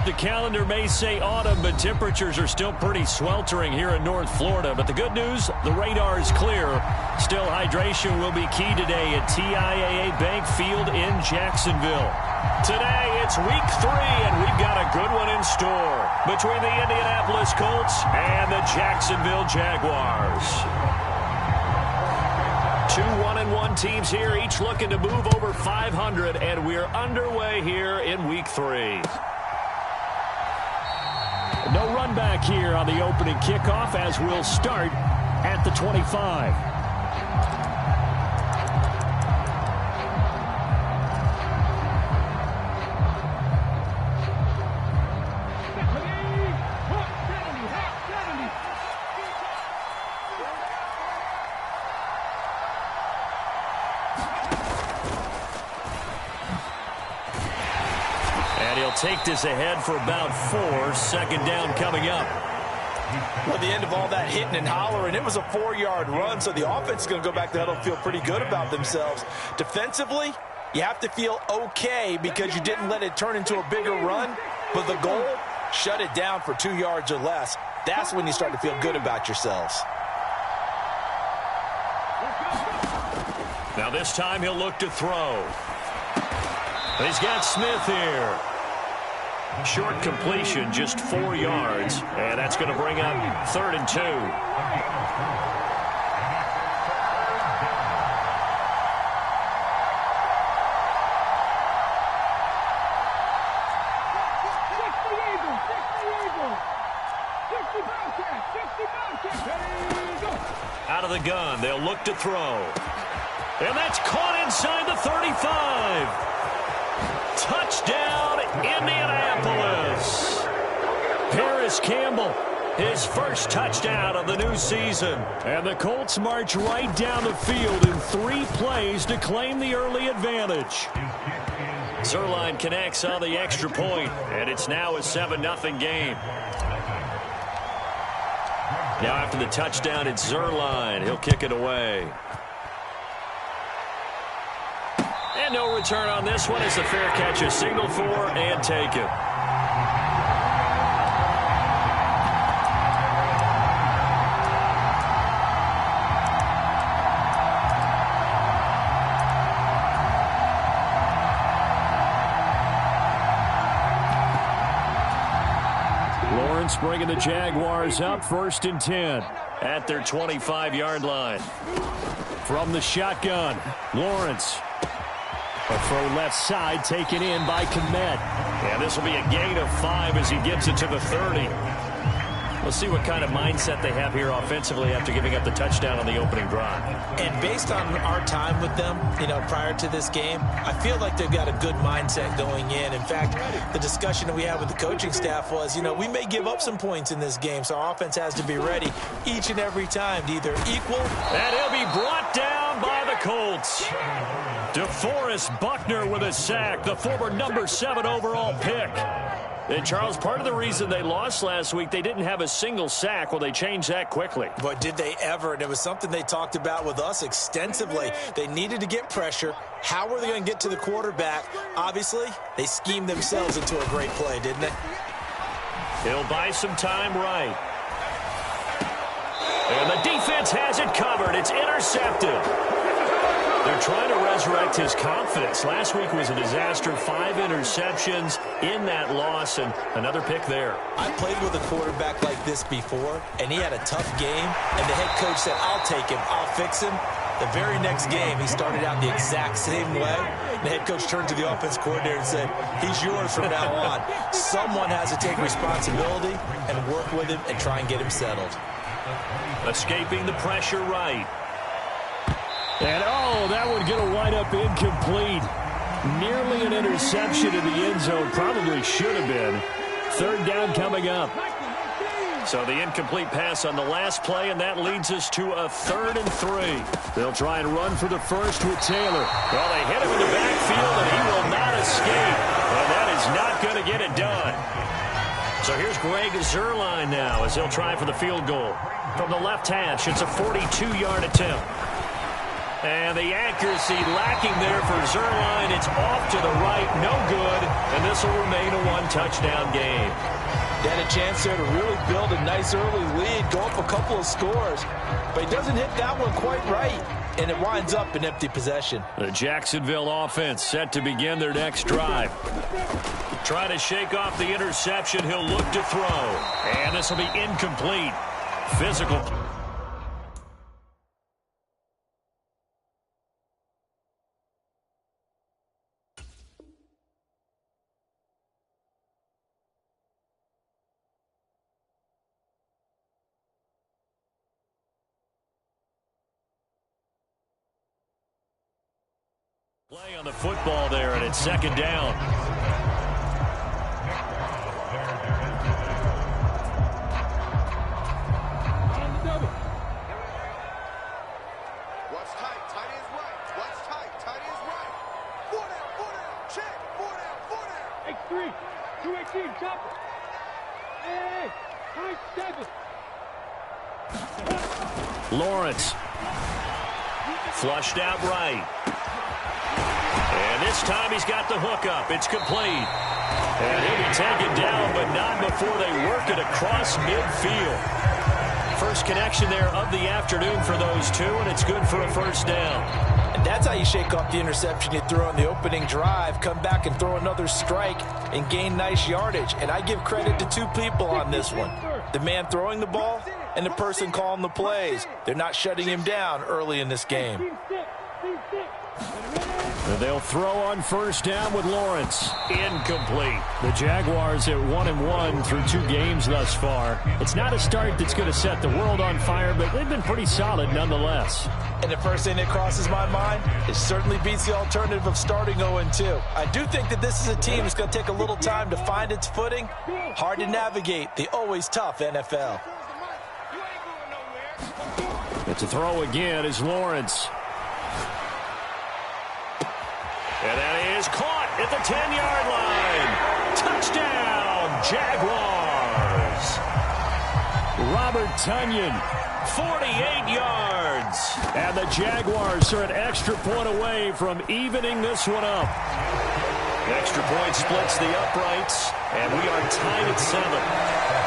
The calendar may say autumn, but temperatures are still pretty sweltering here in North Florida. But the good news, the radar is clear. Still, hydration will be key today at TIAA Bank Field in Jacksonville. Today, it's week 3, and we've got a good one in store between the Indianapolis Colts and the Jacksonville Jaguars. 2 1-1 teams here, each looking to move over 500, and we're underway here in week 3. No run back here on the opening kickoff as we'll start at the 25. Take this ahead for about 4. Second down coming up. Well, at the end of all that hitting and hollering, it was a 4-yard run, so the offense is going to go back to huddle and feel pretty good about themselves. Defensively, you have to feel okay because you didn't let it turn into a bigger run, but the goal, shut it down for 2 yards or less. That's when you start to feel good about yourselves. Now this time he'll look to throw. He's got Smith here. Short completion, just 4 yards, and that's going to bring up 3rd and 2. Out of the gun, they'll look to throw. And that's caught inside the 35. Touchdown, Indianapolis. Paris Campbell, his first touchdown of the new season. And the Colts march right down the field in 3 plays to claim the early advantage. Zuerlein connects on the extra point, and it's now a 7-0 game. Now after the touchdown, it's Zuerlein. He'll kick it away. And no return on this one as the fair catch is signaled for and taken. Lawrence bringing the Jaguars up 1st and 10 at their 25-yard line. From the shotgun, Lawrence. A throw left side taken in by Kmet. And this will be a gain of 5 as he gets it to the 30. We'll see what kind of mindset they have here offensively after giving up the touchdown on the opening drive. And based on our time with them, prior to this game, I feel like they've got a good mindset going in. In fact, the discussion that we had with the coaching staff was, we may give up some points in this game, so our offense has to be ready each and every time to either equal. And he'll be brought down by the Colts. DeForest Buckner with a sack, the former number 7 overall pick. And, Charles, part of the reason they lost last week, they didn't have a single sack. Well, they changed that quickly. But did they ever? And it was something they talked about with us extensively. They needed to get pressure. How were they going to get to the quarterback? Obviously, they schemed themselves into a great play, didn't they? He'll buy some time right. And the defense has it covered. It's intercepted. They're trying to resurrect his confidence. Last week was a disaster. 5 interceptions in that loss, and another pick there. I played with a quarterback like this before, and he had a tough game, and the head coach said, I'll take him, I'll fix him. The very next game, he started out the exact same way. The head coach turned to the offense coordinator and said, he's yours from now on. Someone has to take responsibility and work with him and try and get him settled. Escaping the pressure right. And, that would get a wide-up incomplete. Nearly an interception in the end zone. Probably should have been. 3rd down coming up. So the incomplete pass on the last play, and that leads us to a 3rd and 3. They'll try and run for the first with Taylor. Well, they hit him in the backfield, and he will not escape. And that is not going to get it done. So here's Greg Zuerlein now as he'll try for the field goal. From the left hash, it's a 42-yard attempt. And the accuracy lacking there for Zerline. It's off to the right, no good, and this will remain a one-touchdown game. They had a chance there to really build a nice early lead, go up a couple of scores, but he doesn't hit that one quite right, and it winds up an empty possession. The Jacksonville offense set to begin their next drive. Trying to shake off the interception, he'll look to throw, and this will be incomplete. Physical. Play on the football there, and it's second down. What's tight? Tight is right. What's tight? Tight is right. 4 down, check. 4 down. X3, 218, chopper. Hey, high 7. Lawrence. Flushed out right. And this time he's got the hook up. It's complete. And he'll be taken down, but not before they work it across midfield. First connection there of the afternoon for those two, and it's good for a first down. And that's how you shake off the interception you threw on the opening drive, come back and throw another strike and gain nice yardage. And I give credit to two people on this one. The man throwing the ball and the person calling the plays. They're not shutting him down early in this game. They'll throw on first down with Lawrence. Incomplete. The Jaguars at 1-1 through 2 games thus far. It's not a start that's going to set the world on fire, but they've been pretty solid nonetheless. And the first thing that crosses my mind, it certainly beats the alternative of starting 0-2. I do think that this is a team that's going to take a little time to find its footing. Hard to navigate the always tough NFL. It's a throw again is Lawrence. And that is caught at the 10-yard line. Touchdown, Jaguars. Robert Tonyan, 48 yards. And the Jaguars are an extra point away from evening this one up. The extra point splits the uprights, and we are tied at 7.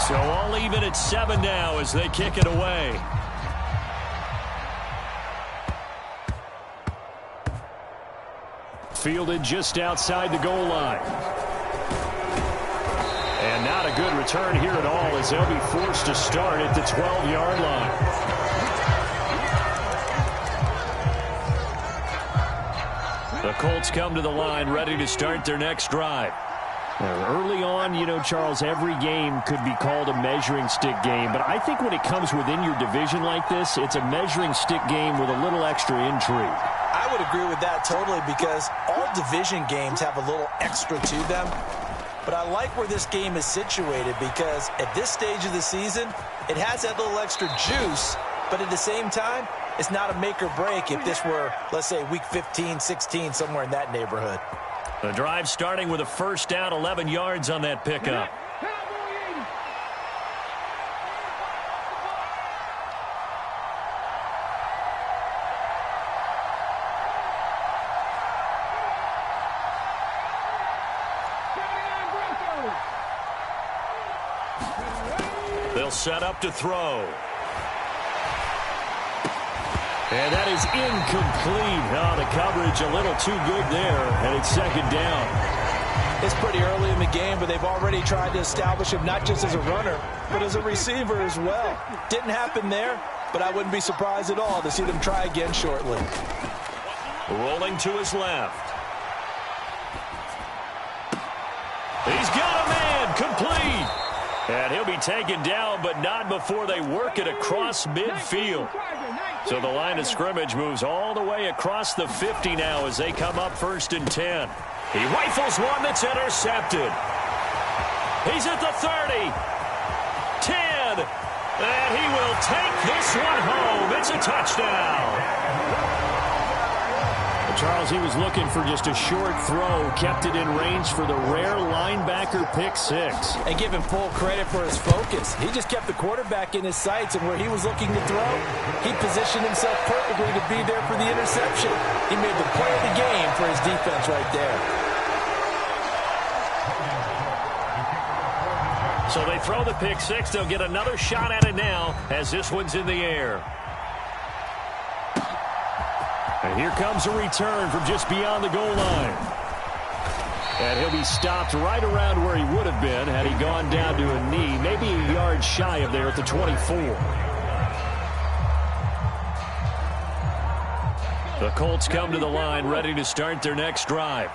So all even at 7 now as they kick it away. Fielded just outside the goal line. And not a good return here at all as they'll be forced to start at the 12-yard line. The Colts come to the line ready to start their next drive. Early on, you know, Charles, every game could be called a measuring stick game. But I think when it comes within your division like this, it's a measuring stick game with a little extra intrigue. I would agree with that totally because all division games have a little extra to them. But I like where this game is situated because at this stage of the season, it has that little extra juice. But at the same time, it's not a make or break if this were, let's say, week 15, 16, somewhere in that neighborhood. The drive starting with a first down, 11 yards on that pickup. They'll set up to throw. And that is incomplete. Oh, the coverage a little too good there, and it's second down. It's pretty early in the game, but they've already tried to establish him not just as a runner, but as a receiver as well. Didn't happen there, but I wouldn't be surprised at all to see them try again shortly. Rolling to his left. He's got a man, complete. And he'll be taken down, but not before they work it across midfield. So the line of scrimmage moves all the way across the 50 now as they come up 1st and 10. He rifles one that's intercepted. He's at the 30. 10. And he will take this one home. It's a touchdown. Charles, he was looking for just a short throw, kept it in range for the rare linebacker pick six. And give him full credit for his focus. He just kept the quarterback in his sights, and where he was looking to throw, he positioned himself perfectly to be there for the interception. He made the play of the game for his defense right there. So they throw the pick six. They'll get another shot at it now as this one's in the air. And here comes a return from just beyond the goal line. And he'll be stopped right around where he would have been had he gone down to a knee, maybe a yard shy of there at the 24. The Colts come to the line ready to start their next drive.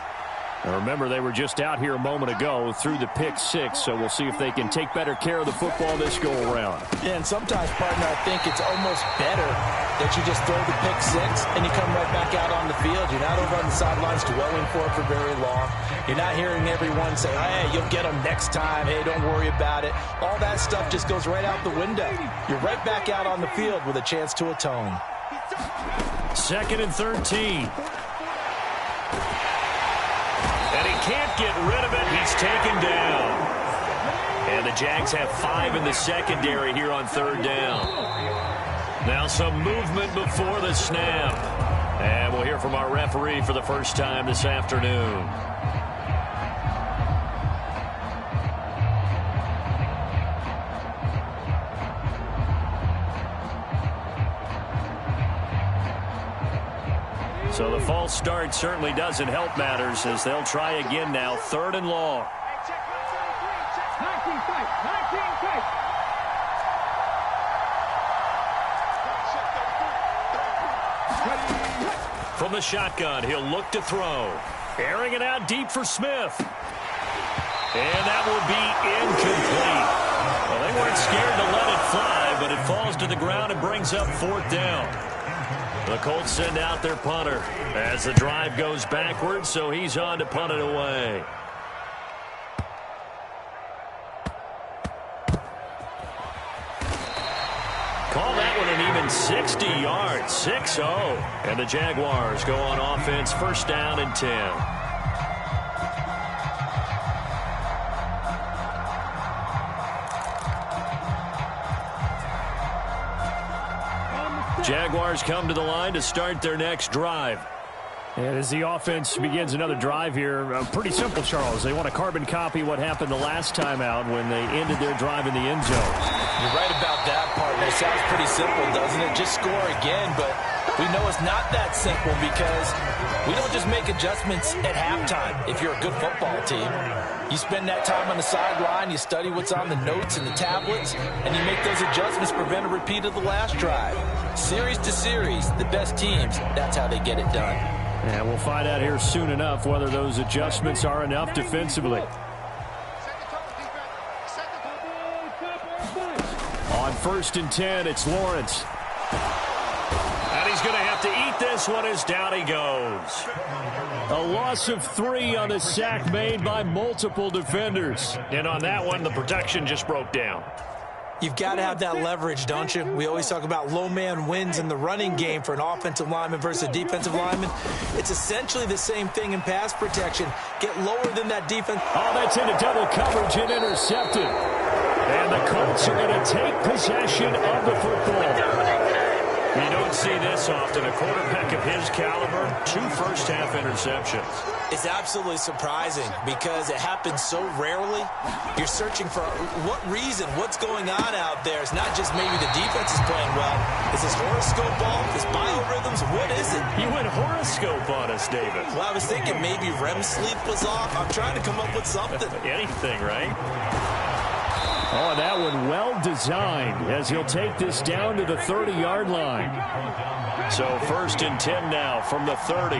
Now remember, they were just out here a moment ago through the pick six, so we'll see if they can take better care of the football this go-around. Yeah, and sometimes, partner, I think it's almost better that you just throw the pick six and you come right back out on the field. You're not over on the sidelines dwelling for it for very long. You're not hearing everyone say, hey, you'll get them next time. Hey, don't worry about it. All that stuff just goes right out the window. You're right back out on the field with a chance to atone. 2nd and 13. And he can't get rid of it. He's taken down. And the Jags have 5 in the secondary here on 3rd down. Now some movement before the snap. And we'll hear from our referee for the first time this afternoon. So the false start certainly doesn't help matters as they'll try again now. 3rd and long. 19 fight. From the shotgun, he'll look to throw. Airing it out deep for Smith. And that will be incomplete. Well, they weren't scared to let it fly, but it falls to the ground and brings up 4th down. The Colts send out their punter as the drive goes backwards, so he's on to punt it away. Call that one an even 60 yards, 6-0. And the Jaguars go on offense, 1st down and 10. Jaguars come to the line to start their next drive. And as the offense begins another drive here, pretty simple, Charles. They want to carbon copy what happened the last time out when they ended their drive in the end zone. You're right about that, partner. It sounds pretty simple, doesn't it? Just score again, but we know it's not that simple because we don't just make adjustments at halftime if you're a good football team. You spend that time on the sideline, you study what's on the notes and the tablets, and you make those adjustments to prevent a repeat of the last drive. Series to series, the best teams, that's how they get it done. And we'll find out here soon enough whether those adjustments are enough defensively. On 1st and 10, it's Lawrence. And he's going to have to eat this one as down he goes. A loss of 3 on the sack made by multiple defenders. And on that one, the protection just broke down. You've got to have that leverage, don't you? We always talk about low man wins in the running game for an offensive lineman versus a defensive lineman. It's essentially the same thing in pass protection. Get lower than that defense. Oh, that's into double coverage and intercepted. And the Colts are going to take possession of the football. You don't see this often. A quarterback of his caliber, 2 first-half interceptions. It's absolutely surprising because it happens so rarely. You're searching for what reason, what's going on out there. It's not just maybe the defense is playing well. Is this horoscope ball? Is biorhythms? What is it? You went horoscope on us, David. Well, I was thinking maybe REM sleep was off. I'm trying to come up with something. Anything, right? Oh, that one well designed as he'll take this down to the 30-yard line. So 1st and 10 now from the 30.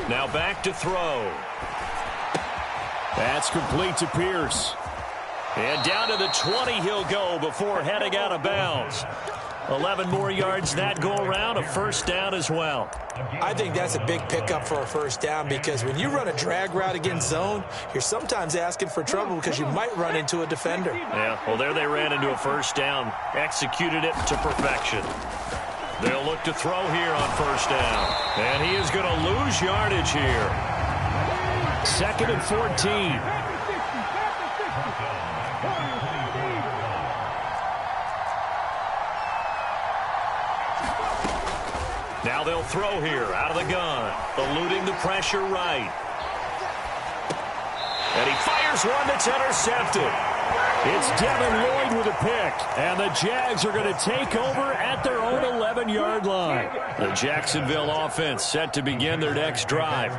Now back to throw. That's complete to Pierce. And down to the 20 he'll go before heading out of bounds. 11 more yards that go around, a 1st down as well. I think that's a big pickup for a 1st down because when you run a drag route against zone, you're sometimes asking for trouble because you might run into a defender. Yeah, well, there they ran into a 1st down, executed it to perfection. They'll look to throw here on first down. And he is going to lose yardage here. 2nd and 14. Now they'll throw here out of the gun. Eluding the pressure right. And he fires one that's intercepted. It's Devin Lloyd with a pick. And the Jags are going to take over at their own 11-yard line. The Jacksonville offense set to begin their next drive.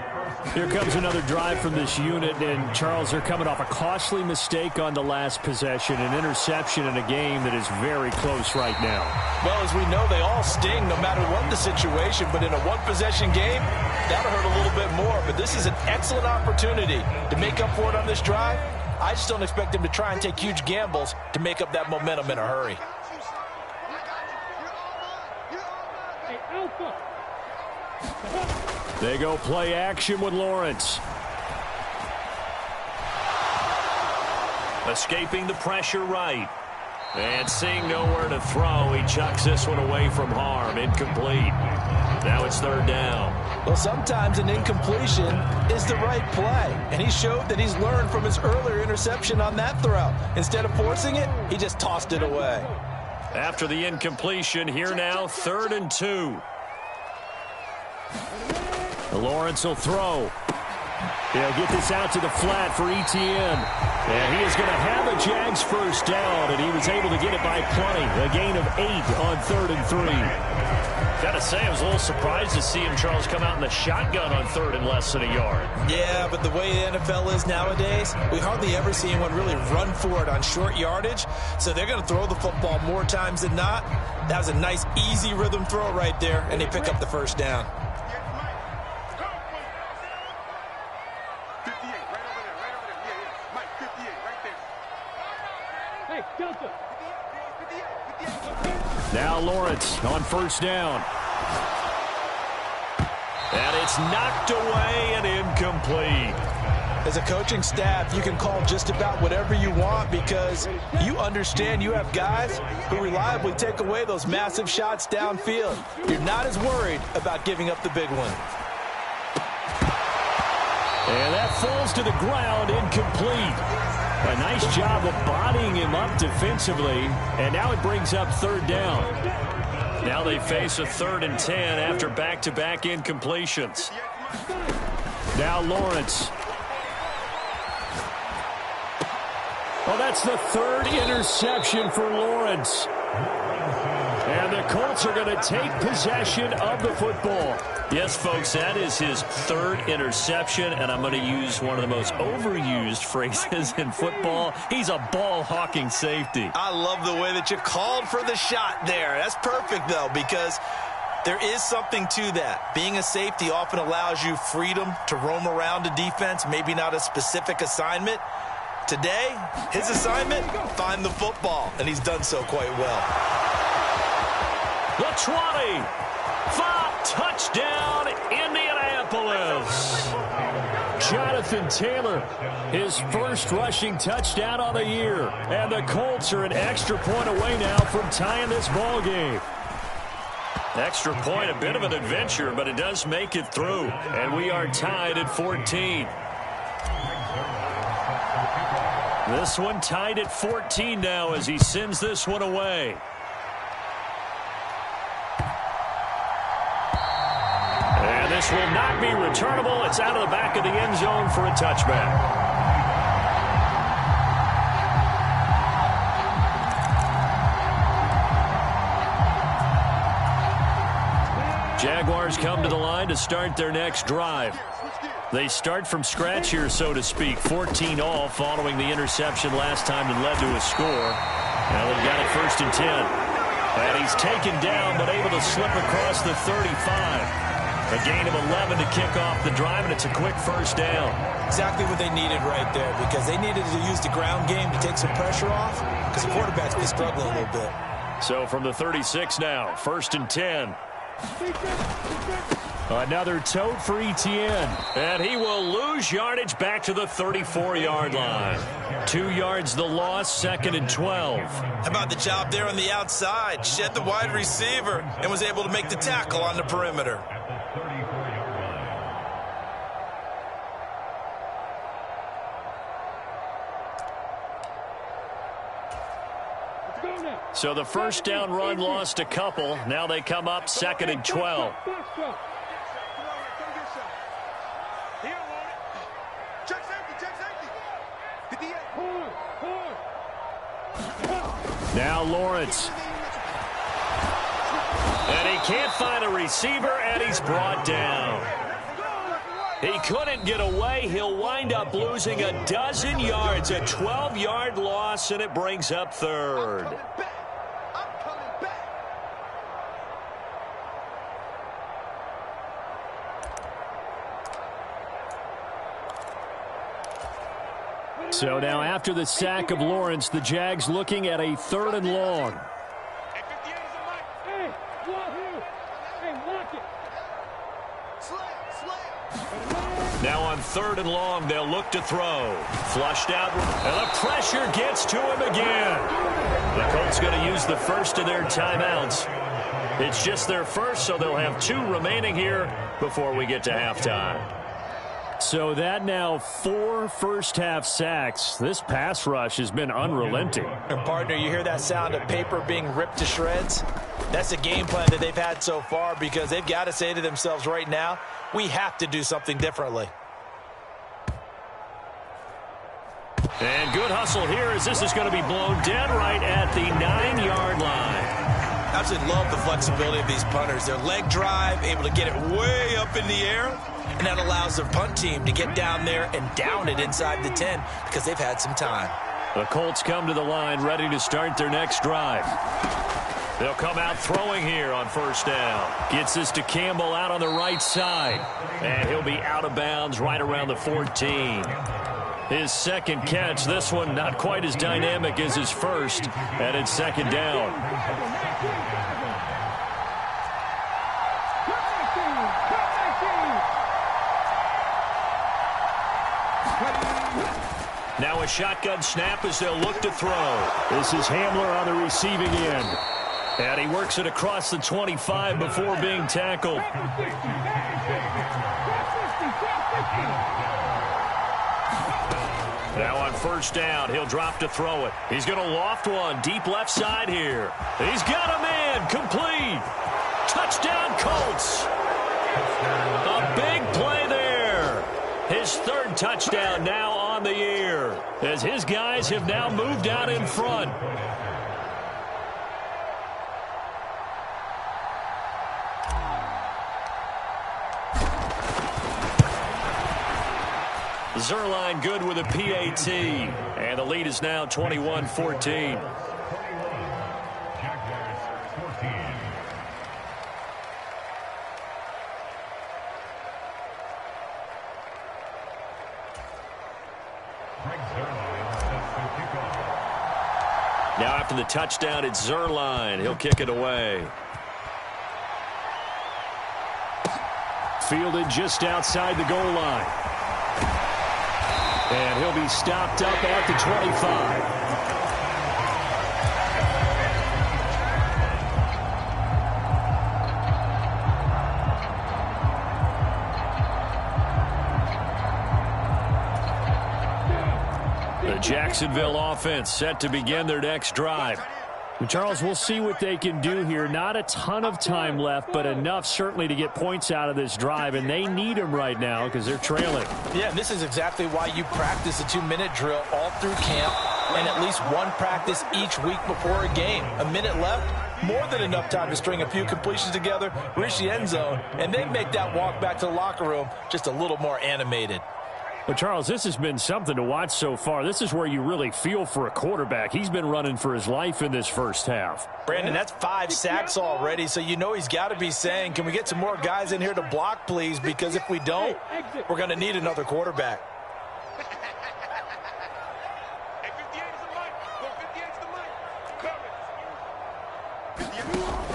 Here comes another drive from this unit, and Charles, they're coming off a costly mistake on the last possession, an interception in a game that is very close right now. Well, as we know, they all sting no matter what the situation, but in a one-possession game, that'll hurt a little bit more. But this is an excellent opportunity to make up for it on this drive. I just don't expect them to try and take huge gambles to make up that momentum in a hurry. Hey, Alpha. They go play action with Lawrence. Escaping the pressure right. And seeing nowhere to throw, he chucks this one away from harm. Incomplete. Now it's 3rd down. Well, sometimes an incompletion is the right play. And he showed that he's learned from his earlier interception on that throw. Instead of forcing it, he just tossed it away. After the incompletion, here now, 3rd and 2. Lawrence will throw. He'll get this out to the flat for Etienne. And he is going to have a Jags first down, and he was able to get it by plenty. A gain of 8 on 3rd and 3. Gotta say, I was a little surprised to see him, Charles, come out in the shotgun on 3rd and less than a yard. Yeah, but the way the NFL is nowadays, we hardly ever see anyone really run for it on short yardage. So they're going to throw the football more times than not. That was a nice, easy rhythm throw right there, and they pick up the first down. Now Lawrence on first down. And it's knocked away and incomplete. As a coaching staff, you can call just about whatever you want because you understand you have guys who reliably take away those massive shots downfield. You're not as worried about giving up the big one. And that falls to the ground, incomplete. A nice job of bodying him up defensively, and now it brings up 3rd down. Now they face a 3rd and 10 after back-to-back incompletions. Now Lawrence. Well, that's the 3rd interception for Lawrence. And the Colts are going to take possession of the football. Yes, folks, that is his 3rd interception, and I'm going to use one of the most overused phrases in football. He's a ball-hawking safety. I love the way that you called for the shot there. That's perfect, though, because there is something to that. Being a safety often allows you freedom to roam around a defense, maybe not a specific assignment. Today, his assignment, find the football, and he's done so quite well. The 20. 5 touchdown, Indianapolis. Jonathan Taylor, his first rushing touchdown on the year. And the Colts are an extra point away now from tying this ball game. Extra point, a bit of an adventure, but it does make it through. And we are tied at 14. This one tied at 14 now as he sends this one away. And this will not be returnable. It's out of the back of the end zone for a touchback. Jaguars come to the line to start their next drive. They start from scratch here, so to speak. 14 all following the interception last time that led to a score. Now they've got it 1st and 10. And he's taken down but able to slip across the 35. A gain of 11 to kick off the drive, and it's a quick first down. Exactly what they needed right there, because they needed to use the ground game to take some pressure off because the quarterback's been struggling a little bit. So from the 36 now, 1st and 10. Another tote for Etienne. And he will lose yardage back to the 34-yard line. 2 yards the loss, 2nd and 12. How about the job there on the outside? Shed the wide receiver and was able to make the tackle on the perimeter. So the first down run lost a couple. Now they come up 2nd and 12. Now Lawrence. And he can't find a receiver, and he's brought down. He couldn't get away. He'll wind up losing a dozen yards, a 12-yard loss, and it brings up 3rd. So now after the sack of Lawrence, the Jags looking at a 3rd and long. Now on 3rd and long, they'll look to throw. Flushed out, and the pressure gets to him again. The Colts going to use the first of their timeouts. It's just their first, so they'll have 2 remaining here before we get to halftime. So that now 4 first-half sacks. This pass rush has been unrelenting. And partner, you hear that sound of paper being ripped to shreds? That's a game plan that they've had so far because they've got to say to themselves right now, we have to do something differently. And good hustle here as this is going to be blown dead right at the 9-yard line. Absolutely love the flexibility of these punters. Their leg drive, able to get it way up in the air, and that allows their punt team to get down there and down it inside the 10 because they've had some time. The Colts come to the line ready to start their next drive. They'll come out throwing here on 1st down. Gets this to Campbell out on the right side. And he'll be out of bounds right around the 14. His 2nd catch, this one not quite as dynamic as his first, and it's 2nd down. Now a shotgun snap as they'll look to throw. This is Hamler on the receiving end. And he works it across the 25 before being tackled. Now on 1st down, he'll drop to throw it. He's going to loft one deep left side here. He's got a man complete. Touchdown Colts. A big play there. His 3rd touchdown now on the year as his guys have now moved out in front. Zerline good with a PAT, and the lead is now 21-14. Now after the touchdown, it's Zerline. He'll kick it away. Fielded just outside the goal line. And he'll be stopped up at the 25. The Jacksonville offense set to begin their next drive. Charles, we'll see what they can do here. Not a ton of time left, but enough certainly to get points out of this drive, and they need them right now because they're trailing. Yeah, and this is exactly why you practice a 2-minute drill all through camp and at least one practice each week before a game. A minute left, more than enough time to string a few completions together, reach the end zone, and then make that walk back to the locker room just a little more animated. But, Charles, this has been something to watch so far. This is where you really feel for a quarterback. He's been running for his life in this first half. Brandon, that's 5 sacks already, so you know he's got to be saying, can we get some more guys in here to block, please? Because if we don't, we're going to need another quarterback.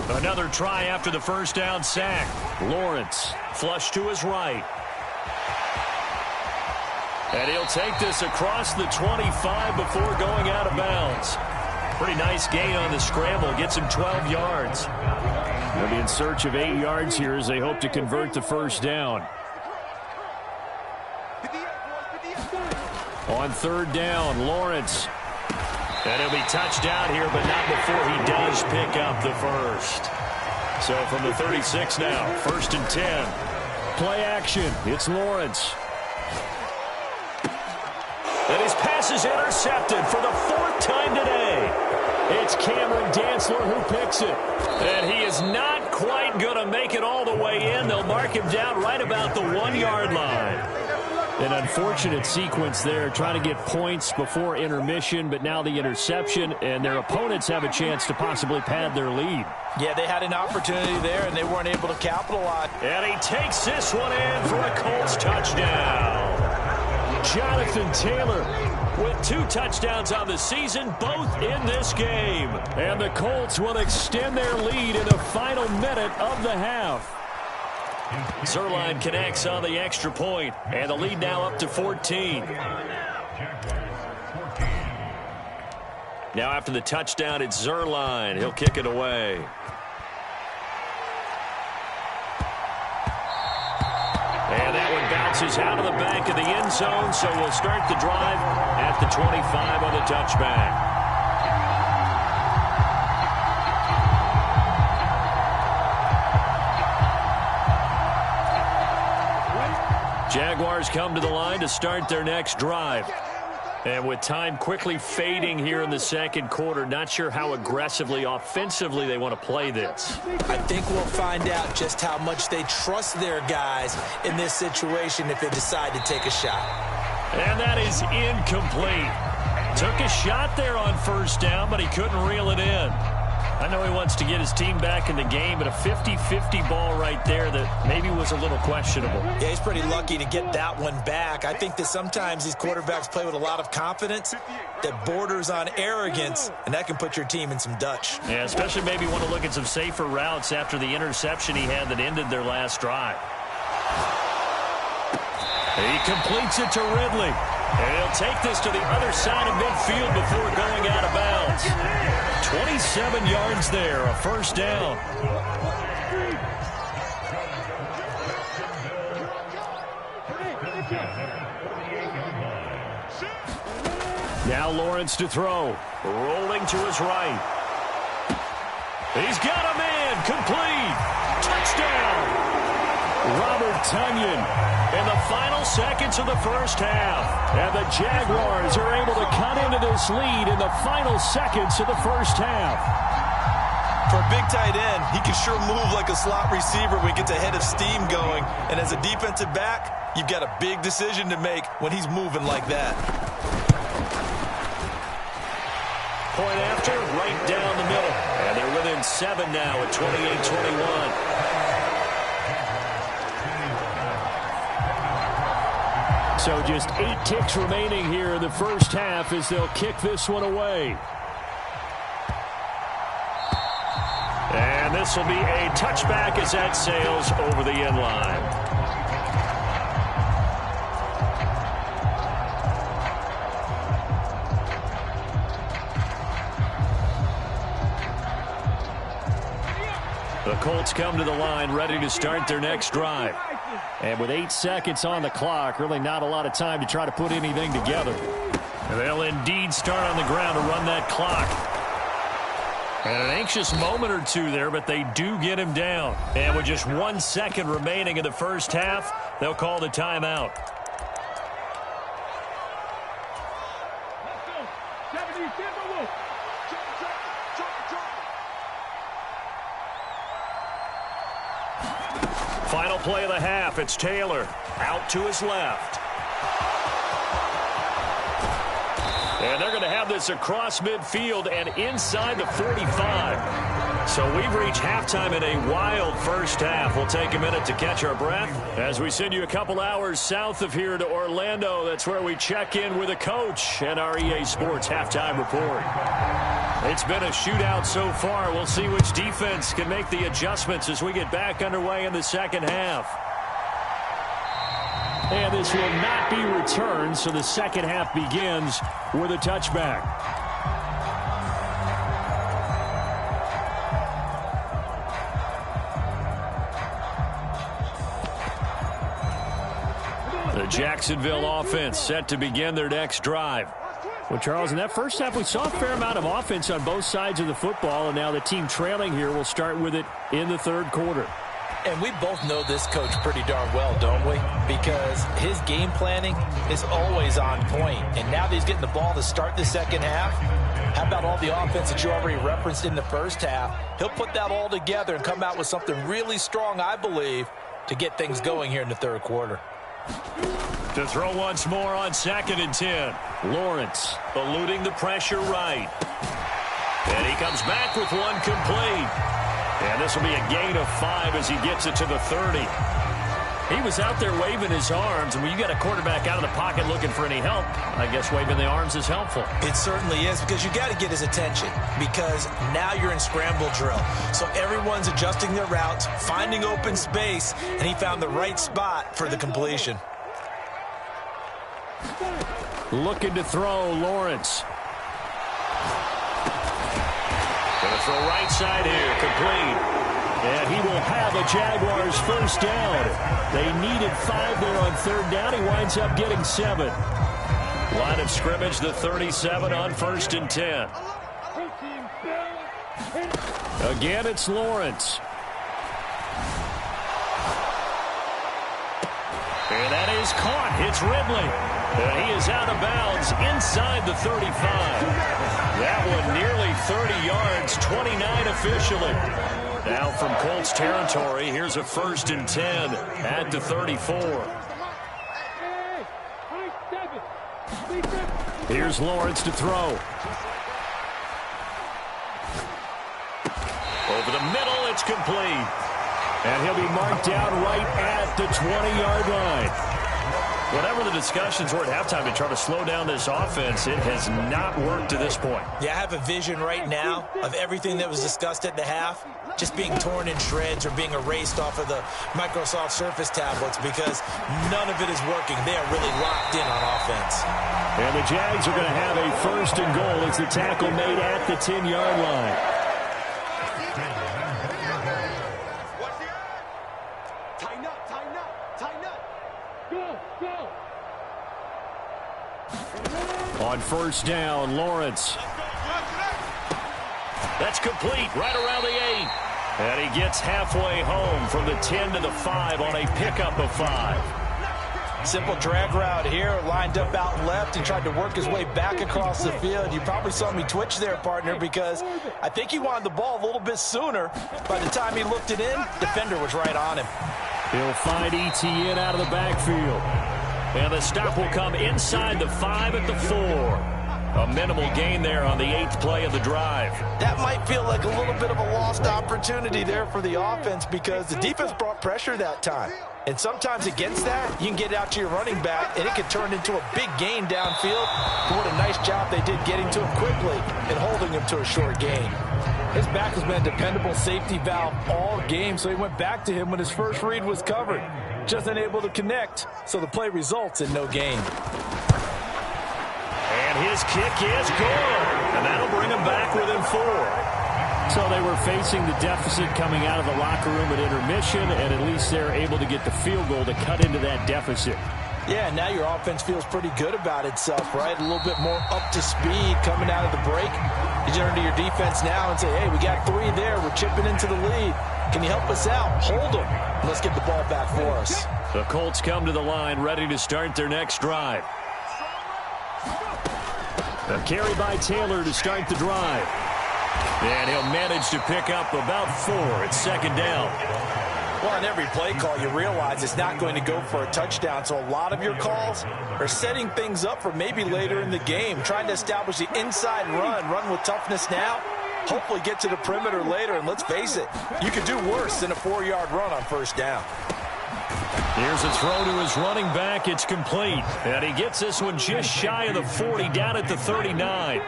Another try after the first down sack. Lawrence, flush to his right. And he'll take this across the 25 before going out of bounds. Pretty nice gain on the scramble. Gets him 12 yards. They'll be in search of 8 yards here as they hope to convert the first down. On third down, Lawrence. And he'll be touchdown here, but not before he does pick up the first. So from the 36 now, 1st and 10. Play action. It's Lawrence. And his pass is intercepted for the 4th time today. It's Cameron Dantzler who picks it. And he is not quite going to make it all the way in. They'll mark him down right about the 1-yard line. An unfortunate sequence there, trying to get points before intermission, but now the interception, and their opponents have a chance to possibly pad their lead. Yeah, they had an opportunity there, and they weren't able to capitalize. And he takes this one in for a Colts touchdown. Jonathan Taylor with 2 touchdowns on the season, both in this game. And the Colts will extend their lead in the final minute of the half. Zerline connects on the extra point, and the lead now up to 14. Now after the touchdown, it's Zerline. He'll kick it away. And that one bounces out of the back of the end zone, so we'll start the drive at the 25 on the touchback. Jaguars come to the line to start their next drive. And with time quickly fading here in the second quarter, not sure how aggressively, offensively they want to play this. I think we'll find out just how much they trust their guys in this situation if they decide to take a shot. And that is incomplete. Took a shot there on 1st down, but he couldn't reel it in. I know he wants to get his team back in the game, but a 50-50 ball right there that maybe was a little questionable. Yeah, he's pretty lucky to get that one back. I think that sometimes these quarterbacks play with a lot of confidence that borders on arrogance, and that can put your team in some Dutch. Yeah, especially maybe want to look at some safer routes after the interception he had that ended their last drive. He completes it to Ridley. And he'll take this to the other side of midfield before going out of bounds. 27 yards there, a 1st down. Now Lawrence to throw. Rolling to his right. He's got a man. Complete. Touchdown. Robert Tonyan in the final seconds of the first half. And the Jaguars are able to cut into this lead in the final seconds of the first half. For a big tight end, he can sure move like a slot receiver when he gets a head of steam going. And as a defensive back, you've got a big decision to make when he's moving like that. Point after, right down the middle. And they're within 7 now at 28-21. So just 8 ticks remaining here in the first half as they'll kick this one away. And this will be a touchback as that sails over the end line. The Colts come to the line ready to start their next drive. And with 8 seconds on the clock, really not a lot of time to try to put anything together. They'll indeed start on the ground to run that clock. And an anxious moment or two there, but they do get him down. And with just 1 second remaining in the first half, they'll call the timeout. Final play of the half. It's Taylor out to his left. And they're going to have this across midfield and inside the 45. So we've reached halftime in a wild first half. We'll take a minute to catch our breath as we send you a couple hours south of here to Orlando. That's where we check in with a coach and our EA Sports halftime report. It's been a shootout so far. We'll see which defense can make the adjustments as we get back underway in the second half. And this will not be returned, so the second half begins with a touchback. The Jacksonville offense set to begin their next drive. Well, Charles, in that first half, we saw a fair amount of offense on both sides of the football, and now the team trailing here will start with it in the third quarter. And we both know this coach pretty darn well, don't we? Because his game planning is always on point. And now that he's getting the ball to start the second half, how about all the offense that you already referenced in the first half? He'll put that all together and come out with something really strong, I believe, to get things going here in the third quarter. To throw once more on 2nd and 10. Lawrence eluding the pressure right. And he comes back with one complete. And this will be a gain of 5 as he gets it to the 30. He was out there waving his arms, and when you got a quarterback out of the pocket looking for any help, I guess waving the arms is helpful. It certainly is, because you got to get his attention, because now you're in scramble drill. So everyone's adjusting their routes, finding open space, and he found the right spot for the completion. Looking to throw, Lawrence. Going to throw right side here, complete. And he will have a Jaguars first down. They needed 5 there on 3rd down. He winds up getting 7. Line of scrimmage, the 37 on 1st and 10. Again, it's Lawrence. And that is caught. It's Ridley. And he is out of bounds inside the 35. That one nearly 30 yards, 29 officially. Now from Colts territory, here's a 1st and 10 at the 34. Here's Lawrence to throw. Over the middle, it's complete. And he'll be marked down right at the 20-yard line. Whatever the discussions were at halftime to try to slow down this offense, it has not worked to this point. Yeah, I have a vision right now of everything that was discussed at the half just being torn in shreds or being erased off of the Microsoft Surface tablets, because none of it is working. They are really locked in on offense. And the Jags are going to have a 1st and goal as the tackle made at the 10-yard line. Tighten up, tighten up, tighten up. On 1st down, Lawrence. That's complete right around the 8. And he gets halfway home from the 10 to the 5 on a pickup of 5. Simple drag route here, lined up out left and tried to work his way back across the field. You probably saw me twitch there, partner, because I think he wanted the ball a little bit sooner. By the time he looked it in, defender was right on him. He'll find ETN out of the backfield. And the stop will come inside the 5 at the 4. A minimal gain there on the 8th play of the drive. That might feel like a little bit of a lost opportunity there for the offense, because the defense brought pressure that time. And sometimes against that, you can get out to your running back, and it can turn into a big gain downfield. But what a nice job they did getting to him quickly and holding him to a short gain. His back has been a dependable safety valve all game, so he went back to him when his first read was covered. Just unable to connect, so the play results in no gain. And his kick is good. And that'll bring him back within 4. So they were facing the deficit coming out of the locker room at intermission, and at least they're able to get the field goal to cut into that deficit. Yeah, now your offense feels pretty good about itself, right? A little bit more up to speed coming out of the break. You turn to your defense now and say, hey, we got 3 there. We're chipping into the lead. Can you help us out? Hold them. Let's get the ball back for us. The Colts come to the line ready to start their next drive. A carry by Taylor to start the drive. And he'll manage to pick up about 4 at 2nd down. Well, on every play call, you realize it's not going to go for a touchdown. So a lot of your calls are setting things up for maybe later in the game, trying to establish the inside run with toughness now, hopefully get to the perimeter later. And let's face it, you could do worse than a 4-yard run on 1st down. Here's a throw to his running back. It's complete. And he gets this one just shy of the 40, down at the 39.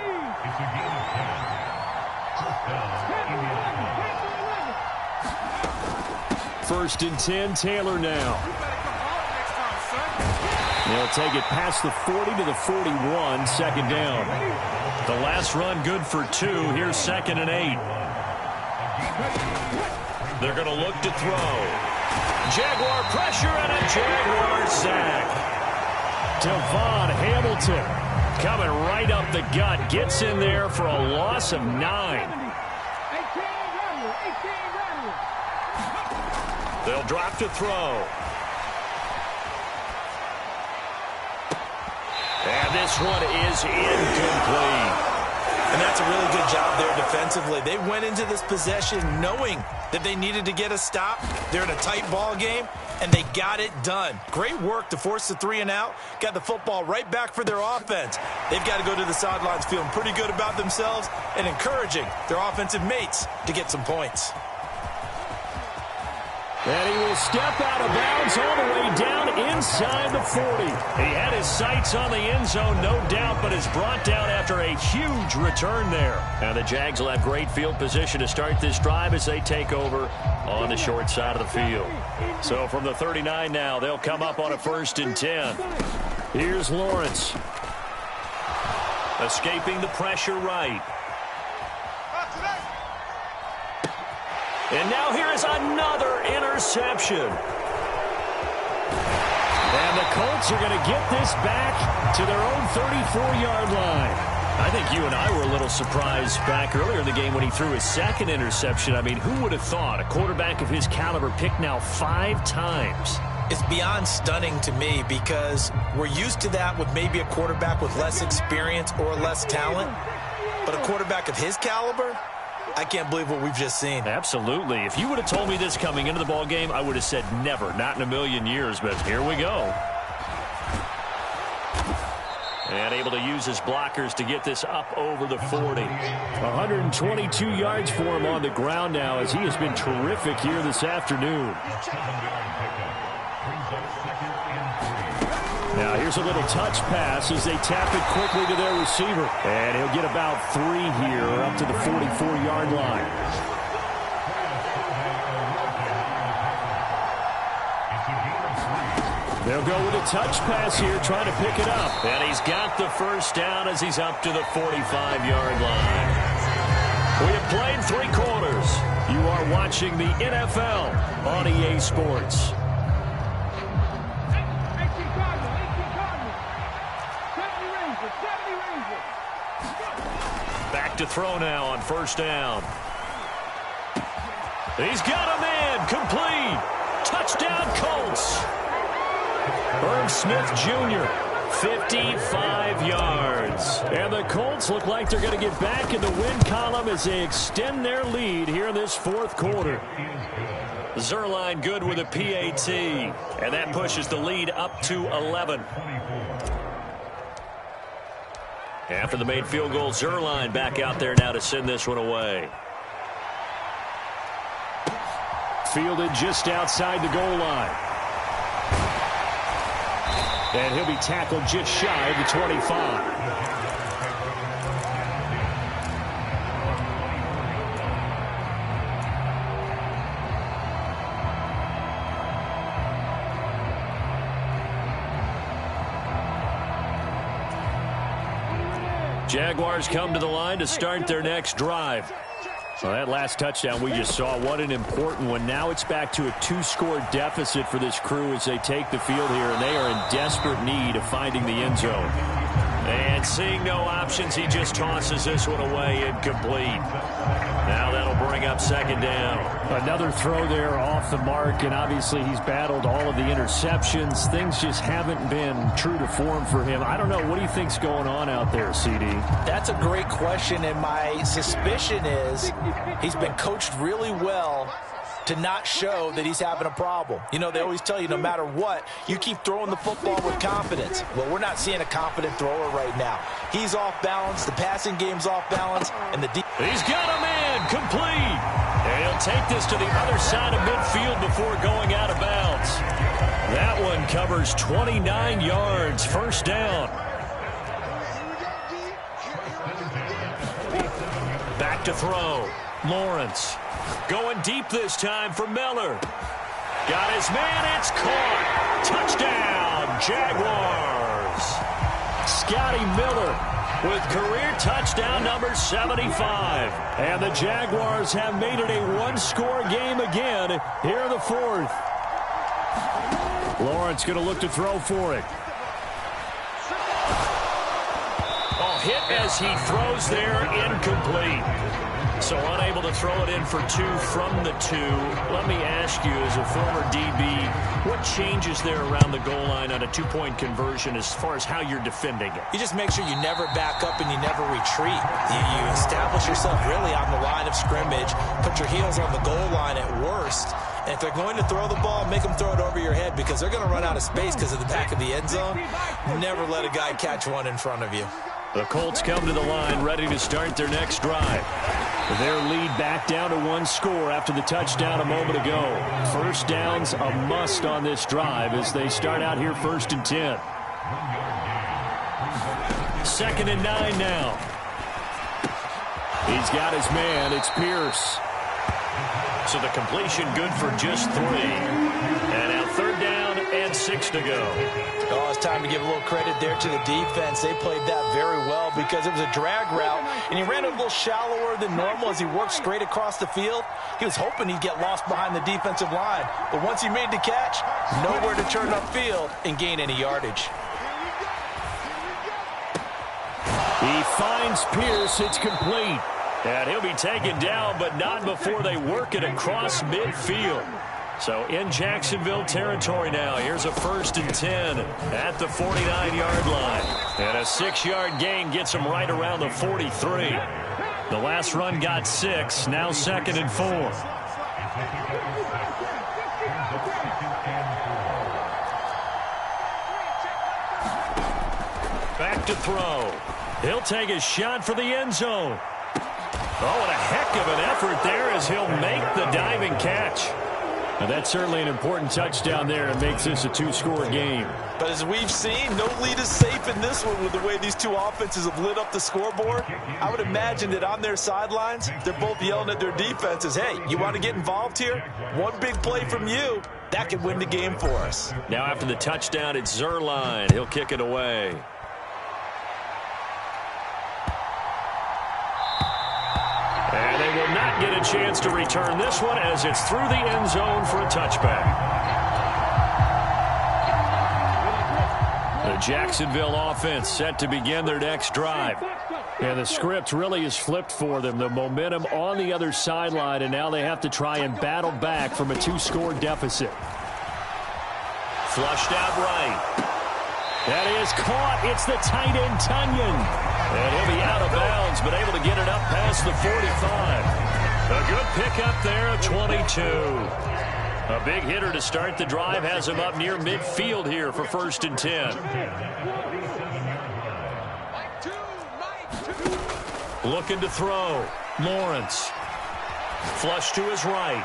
1st and 10, Taylor now. They'll take it past the 40 to the 41, 2nd down. The last run good for 2. Here's 2nd and 8. They're going to look to throw. Jaguar pressure and a Jaguar sack. Devon Hamilton coming right up the gut. Gets in there for a loss of 9. They'll drop to throw. And this one is incomplete. And that's a really good job there defensively. They went into this possession knowing that they needed to get a stop. They're in a tight ball game, and they got it done. Great work to force the 3 and out. Got the football right back for their offense. They've got to go to the sidelines feeling pretty good about themselves and encouraging their offensive mates to get some points. And he will step out of bounds all the way down inside the 40. He had his sights on the end zone, no doubt, but is brought down after a huge return there. And the Jags will have great field position to start this drive as they take over on the short side of the field. So from the 39 now, they'll come up on a 1st and 10. Here's Lawrence. Escaping the pressure right. And now here is another interception. And the Colts are going to get this back to their own 34-yard line. I think you and I were a little surprised back earlier in the game when he threw his 2nd interception. I mean, who would have thought a quarterback of his caliber picked now 5 times? It's beyond stunning to me because we're used to that with maybe a quarterback with less experience or less talent. But a quarterback of his caliber, I can't believe what we've just seen. Absolutely. If you would have told me this coming into the ball game, I would have said never, not in a million years, but here we go. And able to use his blockers to get this up over the 40. 122 yards for him on the ground now as he has been terrific here this afternoon. Now here's a little touch pass as they tap it quickly to their receiver. And he'll get about 3 here up to the 44-yard line. They'll go with a touch pass here, trying to pick it up. And he's got the 1st down as he's up to the 45-yard line. We have played 3 quarters. You are watching the NFL on EA Sports. Back to throw now on 1st down. He's got a man, complete. Touchdown Colts. Irv Smith Jr., 55 yards. And the Colts look like they're going to get back in the win column as they extend their lead here in this 4th quarter. Zuerlein good with a PAT. And that pushes the lead up to 11. After the made field goal, Zuerlein back out there now to send this one away. Fielded just outside the goal line. And he'll be tackled just shy of the 25. Jaguars come to the line to start their next drive. Well, that last touchdown we just saw, what an important one. Now it's back to a 2-score deficit for this crew as they take the field here, and they are in desperate need of finding the end zone. And seeing no options, he just tosses this one away, incomplete. Now that'll bring up 2nd down. Another throw there off the mark, and obviously he's battled all of the interceptions. Things just haven't been true to form for him. I don't know. What do you think's going on out there, CD? That's a great question, and my suspicion is he's been coached really well to not show that he's having a problem. You know, they always tell you no matter what, you keep throwing the football with confidence. Well, we're not seeing a confident thrower right now. He's off balance, the passing game's off balance, and he's got a man, complete. And he'll take this to the other side of midfield before going out of bounds. That one covers 29 yards, 1st down. Back to throw. Lawrence going deep this time for Miller. got his man. It's caught. Touchdown, Jaguars. Scotty Miller with career touchdown number 75. And the Jaguars have made it a one-score game again here in the fourth. Lawrence going to look to throw for it. Oh, hit as he throws there, incomplete. So unable to throw it in for two from the two. Let me ask you, as a former DB, what changes there around the goal line on a two-point conversion as far as how you're defending it? You just make sure you never back up and you never retreat. You establish yourself really on the line of scrimmage, put your heels on the goal line at worst. And if they're going to throw the ball, make them throw it over your head because they're going to run out of space because of the back of the end zone. Never let a guy catch one in front of you. The Colts come to the line ready to start their next drive. Their lead back down to one score after the touchdown a moment ago. First down's a must on this drive as they start out here 1st and 10. 2nd and 9 now. He's got his man. It's Pierce. So the completion good for just 3. And now 3rd down and 6 to go. Oh, it's time to give a little credit there to the defense. They played that very well because it was a drag route, and he ran a little shallower than normal as he worked straight across the field. He was hoping he'd get lost behind the defensive line, but once he made the catch, nowhere to turn upfield and gain any yardage. He finds Pierce. It's complete. And he'll be taken down, but not before they work it across midfield. So in Jacksonville territory now. Here's a 1st and 10 at the 49-yard line. And a 6-yard gain gets him right around the 43. The last run got 6. Now 2nd and 4. Back to throw. He'll take a shot for the end zone. Oh, and a heck of an effort there as he'll make the diving catch. Now that's certainly an important touchdown there and makes this a 2-score game. But as we've seen, no lead is safe in this one with the way these two offenses have lit up the scoreboard. I would imagine that on their sidelines, they're both yelling at their defenses, hey, you want to get involved here? One big play from you, that could win the game for us. Now after the touchdown, it's Zerline. He'll kick it away. And they will not get a chance to return this one as it's through the end zone for a touchback. The Jacksonville offense set to begin their next drive. And the script really is flipped for them. The momentum on the other sideline, and now they have to try and battle back from a 2-score deficit. Flushed out right. That is caught. It's the tight end, Tunyon. And he'll be out of bounds, but able to get it up past the 45. A good pickup there of 22. A big hitter to start the drive has him up near midfield here for 1st and 10. Looking to throw. Lawrence. Flush to his right.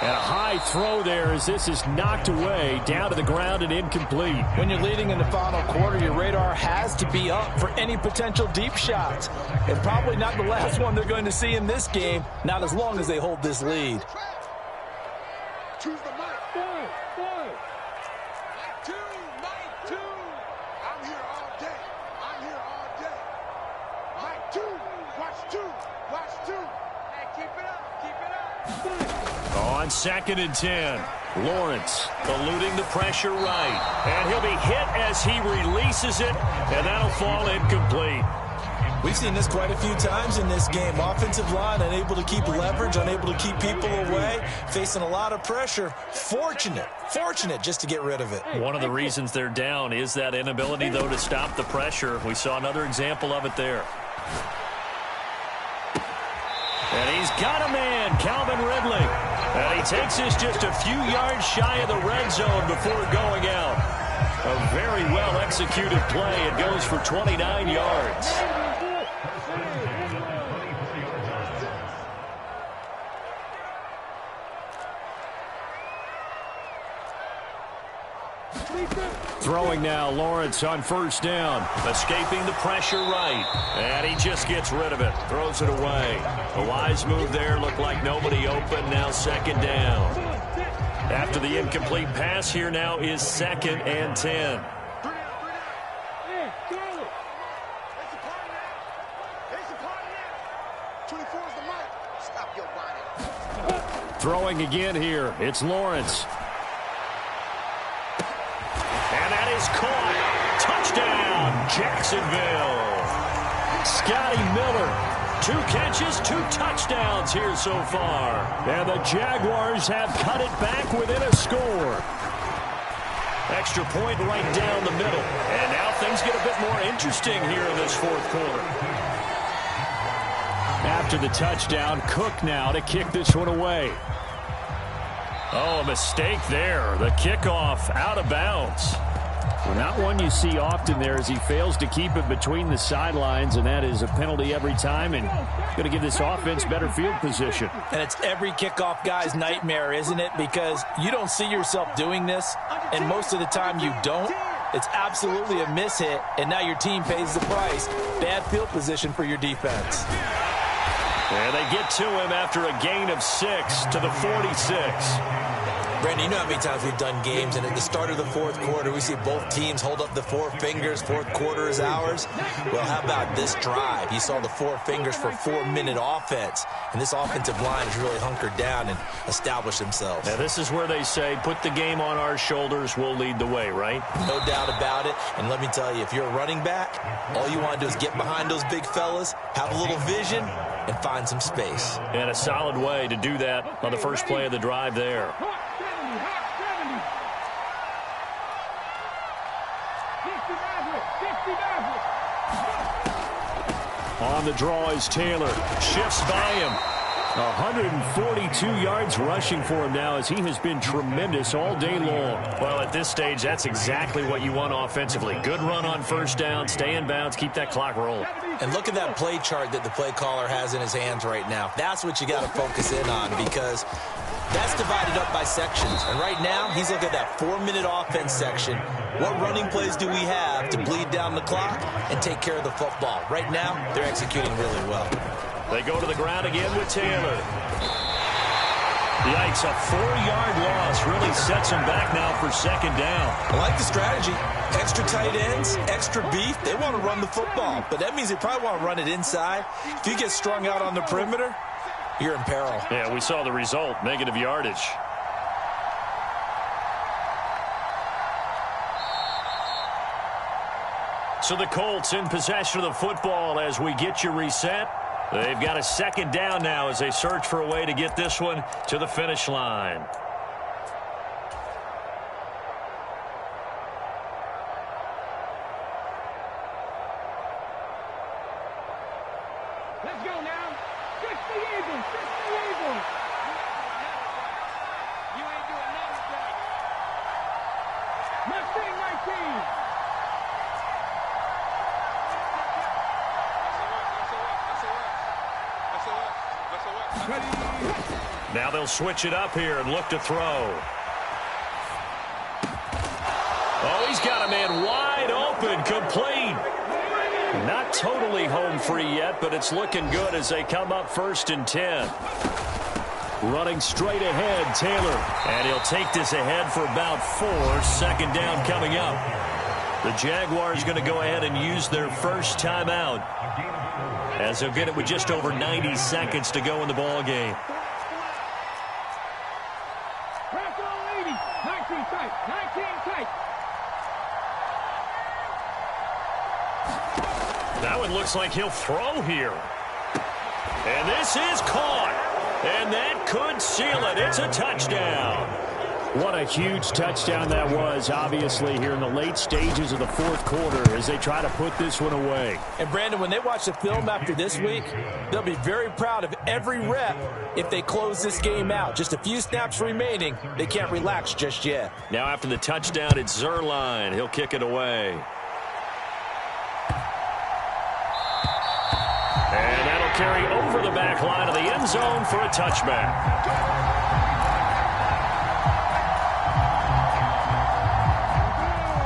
And a high throw there as this is knocked away, down to the ground and incomplete. When you're leading in the final quarter, your radar has to be up for any potential deep shots. And probably not the last one they're going to see in this game, not as long as they hold this lead. Choose the mic. Mic 2, mic 2. I'm here all day. I'm here all day. Mic 2, watch 2, watch 2. Hey, keep it up, keep it up. On 2nd and 10, Lawrence eluding the pressure right. And he'll be hit as he releases it, and that'll fall incomplete. We've seen this quite a few times in this game. Offensive line unable to keep leverage, unable to keep people away, facing a lot of pressure. Fortunate just to get rid of it. One of the reasons they're down is that inability, though, to stop the pressure. We saw another example of it there. And he's got a man, Calvin Ridley. And he takes this just a few yards shy of the red zone before going out. A very well-executed play. It goes for 29 yards. Throwing now, Lawrence on 1st down. Escaping the pressure right. And he just gets rid of it. Throws it away. A wise move there. Looked like nobody open. Now 2nd down. After the incomplete pass, here now is 2nd and 10. Hey, Charlie. 24 is the mic. Stop your whining. Throwing again here. It's Lawrence. And that is caught. Touchdown, Jacksonville. Scotty Miller. 2 catches, 2 touchdowns here so far. And the Jaguars have cut it back within a score. Extra point right down the middle. And now things get a bit more interesting here in this 4th quarter. After the touchdown, Cook now to kick this one away. Oh, a mistake there. The kickoff out of bounds. Well, not one you see often there as he fails to keep it between the sidelines, and that is a penalty every time, and going to give this offense better field position. And it's every kickoff guy's nightmare, isn't it? Because you don't see yourself doing this, and most of the time you don't. It's absolutely a mishit, and now your team pays the price. Bad field position for your defense. And they get to him after a gain of 6 to the 46. Brandon, you know how many times we've done games, and at the start of the 4th quarter, we see both teams hold up the 4 fingers, 4th quarter is ours. Well, how about this drive? You saw the 4 fingers for 4-minute offense, and this offensive line has really hunkered down and established themselves. Now, this is where they say, put the game on our shoulders, we'll lead the way, right? No doubt about it, and let me tell you, if you're a running back, all you want to do is get behind those big fellas, have a little vision, and find some space. And a solid way to do that on the first play of the drive there. On the draw is Taylor. Shifts by him. 142 yards rushing for him now as he has been tremendous all day long. Well, at this stage, that's exactly what you want offensively. Good run on first down, stay in bounds, keep that clock rolling. And look at that play chart that the play caller has in his hands right now. That's what you got to focus in on because that's divided up by sections. And right now, he's looking at that 4-minute offense section. What running plays do we have to bleed down the clock and take care of the football? Right now, they're executing really well. They go to the ground again with Taylor. Yikes, a 4-yard loss really sets them back now for 2nd down. I like the strategy. Extra tight ends, extra beef. They want to run the football, but that means they probably want to run it inside. If you get strung out on the perimeter, you're in peril. Yeah, we saw the result, negative yardage. So the Colts in possession of the football as we get you reset. They've got a 2nd down now as they search for a way to get this one to the finish line. Let's go now. 60 Eagles. 60 Eagles. You ain't doing nothing today. Mustang 19. Now they'll switch it up here and look to throw. Oh, he's got a man wide open, complete. Not totally home free yet, but it's looking good as they come up 1st and 10. Running straight ahead, Taylor. And he'll take this ahead for about 4. 2nd down coming up. The Jaguars going to go ahead and use their first timeout as they'll get it with just over 90 seconds to go in the ball game. Press on 80. 19 tight. 19 tight. That one looks like he'll throw here. And this is caught. And that could seal it. It's a touchdown. What a huge touchdown that was, obviously, here in the late stages of the 4th quarter as they try to put this one away. And, Brandon, when they watch the film after this week, they'll be very proud of every rep if they close this game out. Just a few snaps remaining. They can't relax just yet. Now after the touchdown, it's Zerline. He'll kick it away. And that'll carry over the back line of the end zone for a touchback.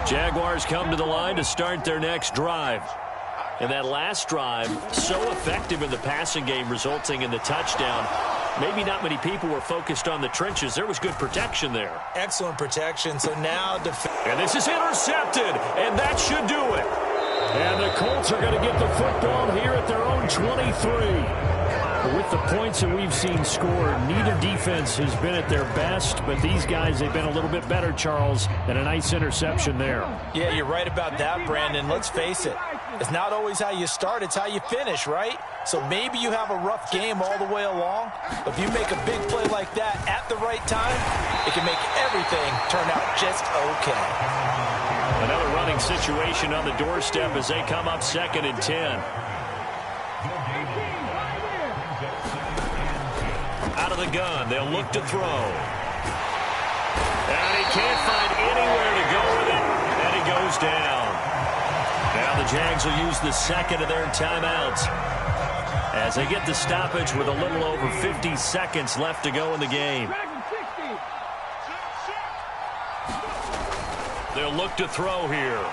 Jaguars come to the line to start their next drive. And that last drive, so effective in the passing game, resulting in the touchdown. Maybe not many people were focused on the trenches. There was good protection there. Excellent protection. So now and this is intercepted, and that should do it. And the Colts are going to get the football here at their own 23. With the points that we've seen scored, neither defense has been at their best, but these guys, they've been a little bit better, Charles, and a nice interception there. Yeah, you're right about that, Brandon. Let's face it. It's not always how you start, it's how you finish, right? So maybe you have a rough game all the way along, but if you make a big play like that at the right time, it can make everything turn out just okay. Another running situation on the doorstep as they come up 2nd and 10. Out of the gun, they'll look to throw. And he can't find anywhere to go with it, and he goes down. Now the Jags will use the second of their timeouts as they get the stoppage with a little over 50 seconds left to go in the game. They'll look to throw here.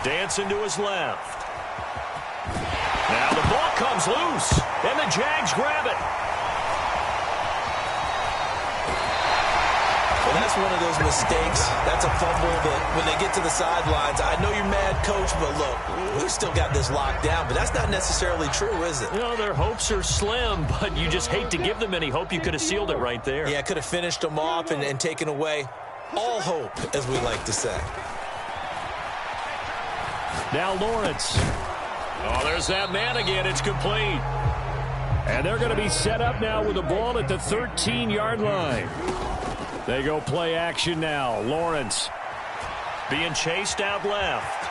Dancing to his left. Now the ball comes loose, and the Jags grab it. Well, that's one of those mistakes. That's a fumble that when they get to the sidelines, I know you're mad, Coach, but look, we've still got this locked down, but that's not necessarily true, is it? You know, their hopes are slim, but you just hate to give them any hope. You could have sealed it right there. Yeah, could have finished them off and taken away all hope, as we like to say. Now Lawrence. Oh, there's that man again. It's complete. And they're going to be set up now with the ball at the 13-yard line. They go play action now. Lawrence being chased out left.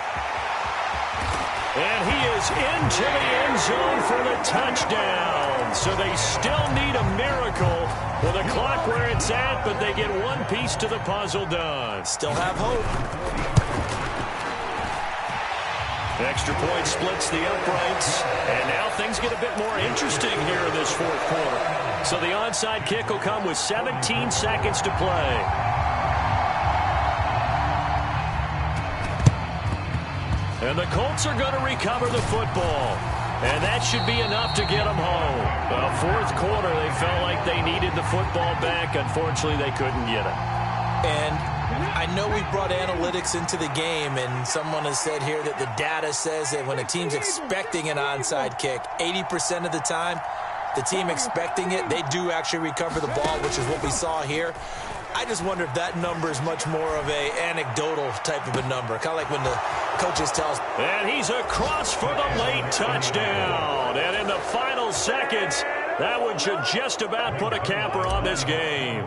And he is into the end zone for the touchdown. So they still need a miracle with the clock where it's at, but they get one piece to the puzzle done. Still have hope. Extra point splits the uprights, and now things get a bit more interesting here in this 4th quarter. So the onside kick will come with 17 seconds to play. And the Colts are going to recover the football. And that should be enough to get them home. Well, 4th quarter, they felt like they needed the football back. Unfortunately, they couldn't get it. And I know we brought analytics into the game, and someone has said here that the data says that when a team's expecting an onside kick, 80% of the time, the team expecting it, they do actually recover the ball, which is what we saw here. I just wonder if that number is much more of a anecdotal type of a number, kind of like when the coaches tell us. And he's across for the late touchdown. And in the final seconds, that one should just about put a capper on this game.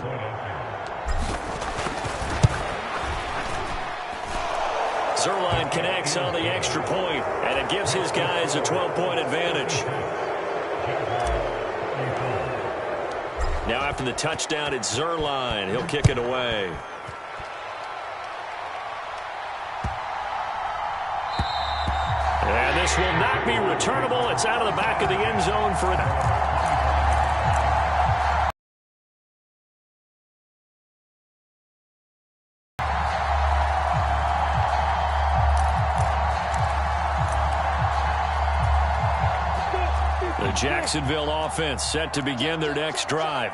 Zerline connects on the extra point, and it gives his guys a 12-point advantage. Now after the touchdown, it's Zerline. He'll kick it away. And this will not be returnable. It's out of the back of the end zone for it. Jacksonville offense set to begin their next drive.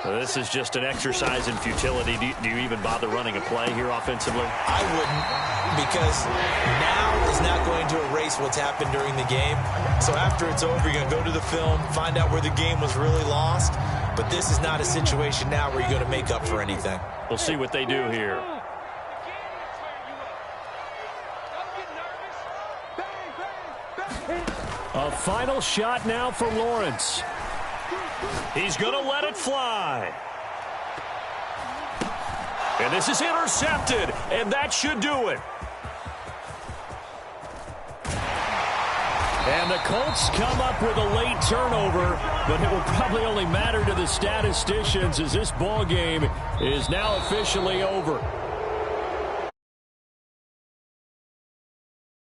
So this is just an exercise in futility. Do you even bother running a play here offensively? I wouldn't, because now is not going to erase what's happened during the game. So after it's over, you're going to go to the film, find out where the game was really lost. But this is not a situation now where you're going to make up for anything. We'll see what they do here. A final shot now for Lawrence. He's going to let it fly. And this is intercepted, and that should do it. And the Colts come up with a late turnover, but it will probably only matter to the statisticians as this ball game is now officially over.